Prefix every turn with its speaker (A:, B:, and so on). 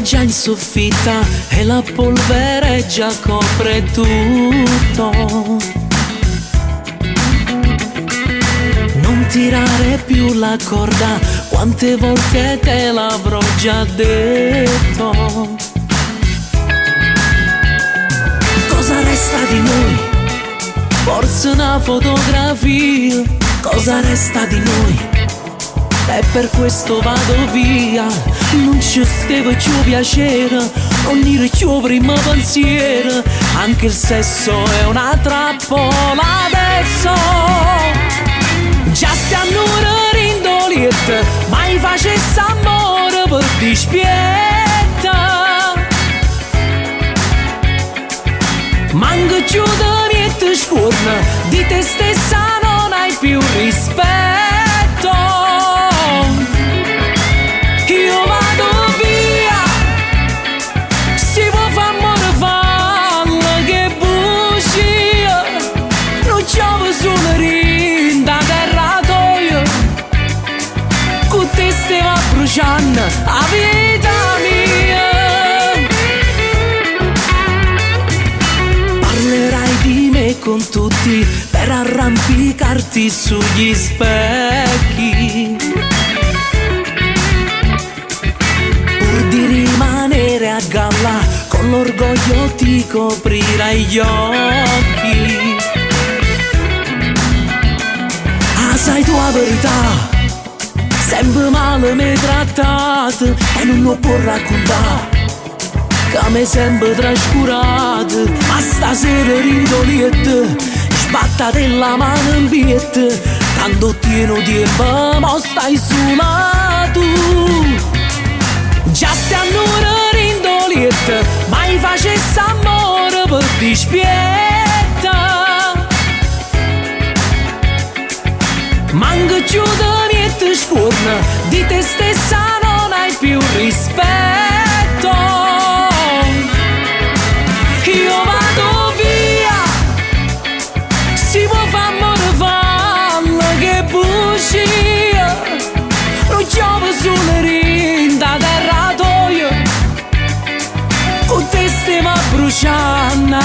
A: già in soffitta e la polvere già copre tutto. Non tirare più la corda, quante volte te l'avrò già detto. Cosa resta di noi? Forse una fotografia. Cosa resta di noi? E per questo vado via. Non ci stava più piacere, non era più primo pensiero. Anche il sesso è una trappola adesso. Già stiamo rindoliette, mai facesse amore per dispietta. Manca più di niente scorna, di te stessa non hai più rispetto. Io vado via, si può far amore falle che bugia. Non piove sulla rinda terra toia, con te stiamo bruciando la vita mia. Parlerai di me con tutti per arrampicarti sugli specchi, pur di rimanere a galla con l'orgoglio ti coprirai gli occhi. Ah, sai tu la verità, sempre male mi trattate e non lo può raccontare, che mi sembra trascurato. Ma stasera rindoliette, sbattate la mano in biette, tanto tieno tempo, ma stai sola tu. Già stiamo rindoliette, mai facesse amore per dispietta. Manca più di niente scorna, di te stessa non hai più rispetto. Io vado via, si può far amore falle che bugia. Non piove sulla rinda terra toia, con te stiamo bruciando.